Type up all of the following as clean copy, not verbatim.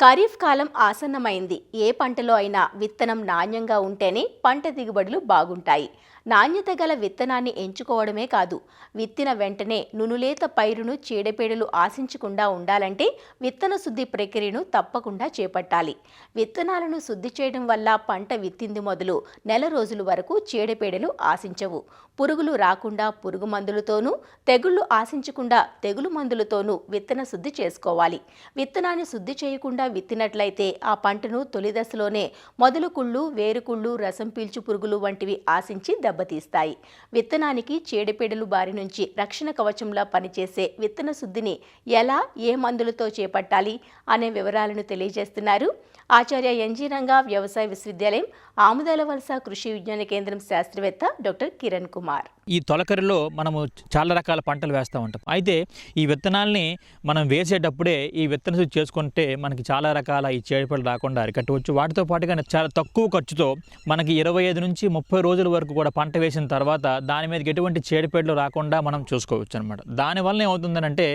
ఖరీఫ్ కాలం ఆసన్నమైంది. ఏ పంటలో అయినా విత్తనం నాణ్యంగా ఉంటేనే పంట దిగుబడులు బాగుంటాయి. నాణ్యత గల విత్తనాన్ని ఎంచుకోవడమే కాదు, విత్తిన వెంటనే నునులేత పైరును చీడపీడలు ఆశించకుండా ఉండాలంటే విత్తన శుద్ధి ప్రక్రియను తప్పకుండా చేపట్టాలి. విత్తనాలను శుద్ధి చేయడం వల్ల పంట విత్తింది మొదలు నెల రోజుల వరకు చీడపీడలు ఆశించవు. పురుగులు రాకుండా పురుగు మందులతోనూ, తెగుళ్లు ఆశించకుండా తెగులు మందులతోనూ విత్తన శుద్ధి చేసుకోవాలి. విత్తనాన్ని శుద్ధి చేయకుండా విత్తినట్లయితే ఆ పంటను తొలి దశలోనే మొదలు కుళ్ళు, వేరుకుళ్ళు, రసం పీల్చు పురుగులు వంటివి ఆశించి దెబ్బతీస్తాయి. విత్తనానికి చీడపీడలు బారి నుంచి రక్షణ కవచంలా పనిచేసే విత్తన శుద్ధిని ఎలా, ఏ మందులతో చేపట్టాలి అనే వివరాలను తెలియజేస్తున్నారు ఆచార్య ఎన్జీ రంగా వ్యవసాయ విశ్వవిద్యాలయం ఆముదాల వలస కృషి విజ్ఞాన కేంద్రం శాస్త్రవేత్త డాక్టర్ కిరణ్ కుమార్. ఈ తొలకరిలో మనము చాలా రకాల పంటలు వేస్తూ ఉంటాం. అయితే ఈ విత్తనాల్ని మనం వేసేటప్పుడే ఈ విత్తన శుద్ధి చేసుకుంటే మనకి చాలా రకాల ఈ చీడపీడలు రాకుండా అరికట్టవచ్చు. వాటితో పాటుగా చాలా తక్కువ ఖర్చుతో మనకి 25 నుంచి 30 రోజుల వరకు కూడా పంట వేసిన తర్వాత దాని మీదకి ఎటువంటి చీడపీడలు రాకుండా మనం చూసుకోవచ్చు అనమాట. దానివల్ల ఏమవుతుందనంటే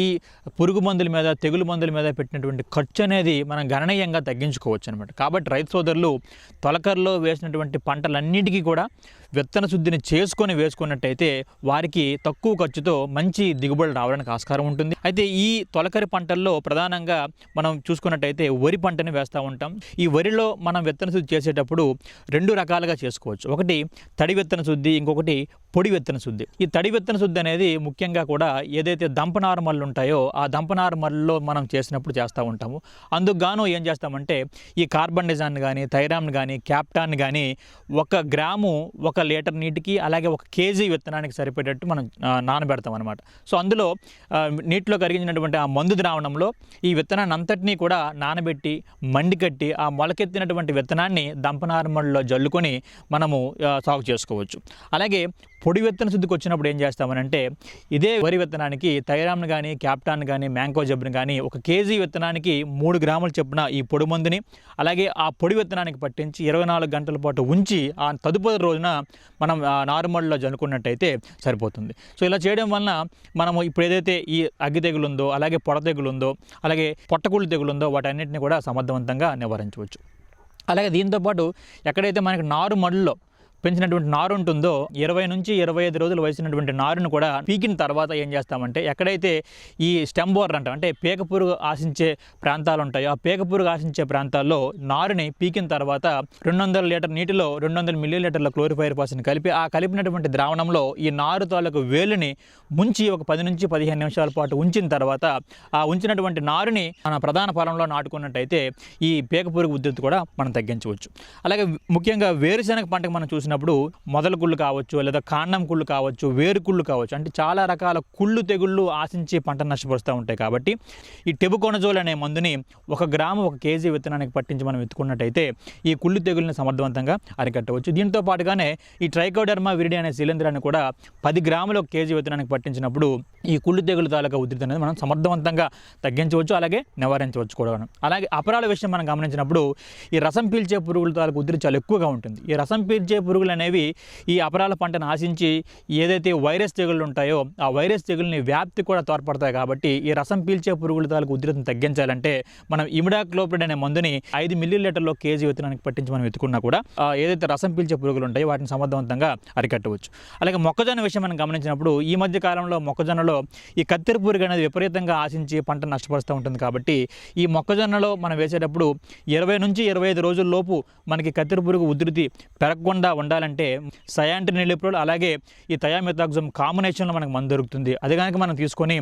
ఈ పురుగు మందుల మీద, తెగులు మందుల మీద పెట్టినటువంటి ఖర్చు అనేది మనం గణనీయంగా తగ్గించుకోవచ్చు అనమాట. కాబట్టి రైతు సోదరులు తొలకరిలో వేసినటువంటి పంటలన్నిటికీ కూడా విత్తన శుద్ధిని చేసుకొని వేసుకున్నట్టయితే వారికి తక్కువ ఖర్చుతో మంచి దిగుబడులు రావడానికి ఆస్కారం ఉంటుంది. అయితే ఈ తొలకరి పంటల్లో ప్రధానంగా మనం చూసుకున్నట్టయితే వరి పంటని వేస్తూ ఉంటాం. ఈ వరిలో మనం విత్తన శుద్ధి చేసేటప్పుడు 2 రకాలుగా చేసుకోవచ్చు. ఒకటి తడి విత్తన శుద్ధి, ఇంకొకటి పొడి విత్తన శుద్ధి. ఈ తడి విత్తన శుద్ధి అనేది ముఖ్యంగా కూడా ఏదైతే దంపనార మల్లు ఉంటాయో ఆ దంపనార మల్లులో మనం చేసినప్పుడు చేస్తూ ఉంటాము. అందుకు గాను ఏం చేస్తామంటే ఈ కార్బండిజాన్ కానీ, థైరామ్ని కానీ, క్యాప్టాన్ కానీ 1 గ్రాము 1 లీటర్ నీటికి, అలాగే 1 కేజీ విత్తనానికి సరిపడేటట్టు మనం నానబెడతాం అనమాట. సో అందులో నీటిలో కరిగించినటువంటి ఆ మందు ద్రావణంలో ఈ విత్తనాన్ని అంతటినీ కూడా నానబెట్టి మండికట్టి ఆ మొలకెత్తినటువంటి విత్తనాన్ని దంపనారమల్లో జల్లుకొని మనము సాగు చేసుకోవచ్చు. అలాగే పొడి విత్తన శుద్ధికి వచ్చినప్పుడు ఏం చేస్తామనంటే ఇదే వరి విత్తనానికి థైరామ్ని కానీ, క్యాప్టాన్ కానీ, మ్యాంకోజెబ్ని కానీ 1 కేజీ విత్తనానికి 3 గ్రాముల చొప్పున ఈ పొడి మందుని అలాగే ఆ పొడి విత్తనానికి పట్టించి 24 గంటల పాటు ఉంచి ఆ తదుపరి రోజున మనం నారుమడిలో జల్లుకున్నట్టయితే సరిపోతుంది. సో ఇలా చేయడం వలన మనము ఇప్పుడు ఏదైతే ఈ అగ్గి తెగులు ఉందో, అలాగే పొడ తెగులు ఉందో, అలాగే పొట్టకుళ్ళు తెగులు ఉందో వాటన్నిటిని కూడా సమర్థవంతంగా నివారించవచ్చు. అలాగే దీంతోపాటు ఎక్కడైతే మనకి నారుమడిలో పెంచినటువంటి నారు ఉంటుందో 20 నుంచి 25 రోజులు వయసున్నటువంటి నారును కూడా పీకిన తర్వాత ఏం చేస్తామంటే ఎక్కడైతే ఈ స్టెమ్ బోర్డర్ అంటాం, అంటే పేక పురుగు ఆశించే ప్రాంతాలు ఉంటాయో ఆ పేక పురుగు ఆశించే ప్రాంతాల్లో నారుని పీకిన తర్వాత 200 లీటర్ నీటిలో 200 మిల్లీలీటర్ల క్లోరిఫైర్ కలిపి ఆ కలిపినటువంటి ద్రావణంలో ఈ నారు తాలూకు వేలుని ముంచి ఒక 10 నుంచి 15 నిమిషాల పాటు ఉంచిన తర్వాత ఆ ఉంచినటువంటి నారుని మన ప్రధాన పొలంలో నాటుకున్నట్టయితే ఈ పేక పురుగు ఉధృతి కూడా మనం తగ్గించవచ్చు. అలాగే ముఖ్యంగా వేరుశెనగ పంటకు మనం చూసినప్పుడు మొదల కుళ్ళు కావచ్చు, లేదా కాండం కుళ్ళు కావచ్చు, వేరు కుళ్ళు కావచ్చు, అంటే చాలా రకాల కుళ్ళు తెగుళ్ళు ఆశించి పంట నష్టపరుస్తూ ఉంటాయి. కాబట్టి ఈ టెబుకోనజోల్ అనే మందుని 1 గ్రాము 1 కేజీ విత్తనానికి పట్టించి మనం ఎత్తుకున్నట్టయితే ఈ కుళ్ళు తెగుల్ని సమర్థవంతంగా అరికట్టవచ్చు. దీంతో పాటుగానే ఈ ట్రైకోడెర్మా విరిడి అనే శిలీంధ్రాన్ని కూడా 10 గ్రాముల 1 కేజీ విత్తనానికి పట్టించినప్పుడు ఈ కుళ్ళు తెగులు తాలూకా ఉధృతి అనేది మనం సమర్థవంతంగా తగ్గించవచ్చు, అలాగే నివారించవచ్చు కూడా. అలాగే అపరాల విషయం మనం గమనించినప్పుడు ఈ రసం పీల్చే పురుగుల తాలూకు ఉధృతి చాలా ఎక్కువగా ఉంటుంది. ఈ రసం పీల్చే పురుగులు అనేవి ఈ అపరాల పంటను ఆశించి ఏదైతే వైరస్ తెగుళ్ళు ఉంటాయో ఆ వైరస్ తెగుల్ని వ్యాప్తి కూడా తోడ్పడతాయి. కాబట్టి ఈ రసం పీల్చే పురుగుల తాలూకు ఉధృతిని తగ్గించాలంటే మనం ఇమిడాక్లోప్రిడ్ అనే మందుని 5 మిల్లీలీటర్ల కేజీ విత్తనానికి పట్టించి మనం ఎత్తుకున్నా కూడా ఏదైతే రసం పీల్చే పురుగులు ఉంటాయో వాటిని సమర్థవంతంగా అరికట్టవచ్చు. అలాగే మొక్కజొన్న విషయం మనం గమనించినప్పుడు ఈ మధ్య కాలంలో మొక్కజొన్నలో ఈ కత్తెర పురుగు అనేది విపరీతంగా ఆశించి పంట నష్టపరుస్తూ ఉంటుంది. కాబట్టి ఈ మొక్కజొన్నలో మనం వేసేటప్పుడు 20 నుంచి 25 రోజుల లోపు మనకి కత్తెర పురుగు ఉధృతి పెరగకుండా ఉండాలంటే సయాంట్రినిలిప్రోల్ అలాగే ఈ థయామెథాక్సమ్ కాంబినేషన్లో మనకు మందు దొరుకుతుంది. అది కనుక మనం తీసుకొని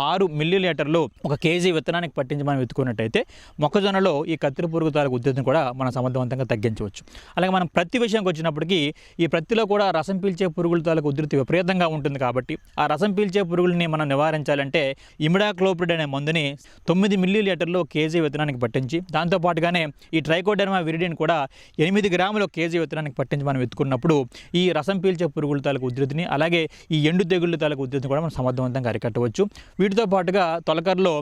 6 మిల్లీలీటర్లు 1 కేజీ విత్తనానికి పట్టించి మనం ఎత్తుకున్నట్టయితే మొక్కజొన్నలో ఈ కత్తెర పురుగు తాలూకు ఉధృతిని కూడా మనం సమర్థవంతంగా తగ్గించవచ్చు. అలాగే మనం ప్రతి విషయానికి వచ్చినప్పటికీ ఈ ప్రత్తిలో కూడా రసం పీల్చే పురుగుల తాలూకు ఉధృతి విపరీతంగా ఉంటుంది. కాబట్టి ఆ రసం పీల్చే పురుగుల్ని మనం నివారించాలంటే ఇమిడాక్లోప్రిడ్ అనే మందుని 9 మిల్లీలీటర్లు కేజీ విత్తనానికి పట్టించి దాంతోపాటుగానే ఈ ట్రైకోడెర్మా విరిడిని కూడా 8 గ్రాముల కేజీ విత్తనానికి పట్టించి మనం ఎత్తుకున్నప్పుడు ఈ రసం పీల్చే పురుగుల తాలూకు ఉధృతిని అలాగే ఈ ఎండు తెగుళ్ళ తాలూకు ఉధృతిని కూడా మనం సమర్థవంతంగా అరికట్టవచ్చు. వీటితో పాటుగా తొలకరలో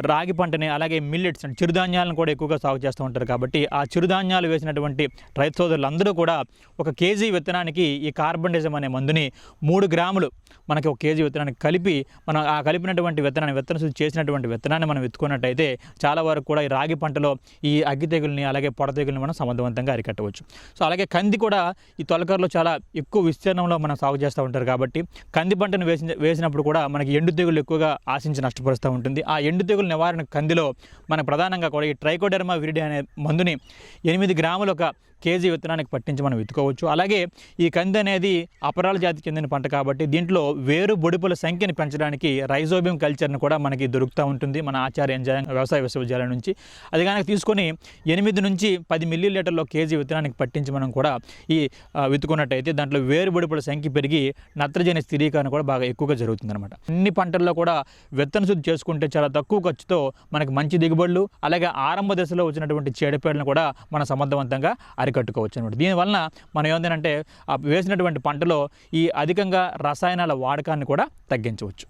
రాగి పంటని అలాగే మిల్లెట్స్ అంటే చిరుధాన్యాలను కూడా ఎక్కువగా సాగు చేస్తూ ఉంటారు. కాబట్టి ఆ చిరుధాన్యాలు వేసినటువంటి రైతు సోదరులందరూ కూడా 1 కేజీ విత్తనానికి ఈ కార్బండిజం అనే మందుని 3 గ్రాములు మనకి 1 కేజీ విత్తనానికి కలిపి మనం ఆ కలిపినటువంటి విత్తన శుద్ధి చేసినటువంటి విత్తనాన్ని మనం విత్తుకున్నట్టయితే చాలా వరకు కూడా ఈ రాగి పంటలో ఈ అగ్గి తెగుల్ని అలాగే పొడ తెగుల్ని మనం సమర్థవంతంగా అరికట్టవచ్చు. సో అలాగే కంది కూడా ఈ తొలకరలో చాలా ఎక్కువ విస్తీర్ణంలో మనం సాగు చేస్తూ ఉంటారు. కాబట్టి కంది పంటను వేసినప్పుడు కూడా మనకి ఎండు తెగులు ఎక్కువగా ఆశించి నష్టపరుస్తూ ఉంటుంది. ఆ ఎండు తెగులు నివారణ కందిలో మన ప్రధానంగా కూడా ఈ ట్రైకోడెర్మా విరిడి అనే మందుని 8 గ్రాములు 1 కేజీ విత్తనానికి పట్టించి మనం విత్తుకోవచ్చు. అలాగే ఈ కంది అనేది అపరాల జాతికి చెందిన పంట కాబట్టి దీంట్లో వేరు బొడిపుల సంఖ్యని పెంచడానికి రైజోబియం కల్చర్ని కూడా మనకి దొరుకుతూ ఉంటుంది మన ఆచార్య వ్యవసాయ విశ్వవిద్యాలయం నుంచి. అది కనుక తీసుకొని 8 నుంచి 10 మిల్లీలీటర్ల కేజీ విత్తనానికి పట్టించి మనం కూడా ఈ విత్తుకున్నట్టయితే దాంట్లో వేరు బొడిపుల సంఖ్య పెరిగి నత్రజని స్థిరీకరణ కూడా బాగా ఎక్కువగా జరుగుతుంది అనమాట. అన్ని పంటల్లో కూడా విత్తన శుద్ధి చేసుకుంటే చాలా తక్కువ ఖర్చుతో మనకి మంచి దిగుబడులు అలాగే ఆరంభ దశలో వచ్చినటువంటి చీడపీడలను కూడా మనం సమర్థవంతంగా అరికట్టుకోవచ్చు అనమాట. దీనివలన మనం ఏంటంటే వేసినటువంటి పంటలో ఈ అధికంగా రసాయనాల వాడకాన్ని కూడా తగ్గించవచ్చు.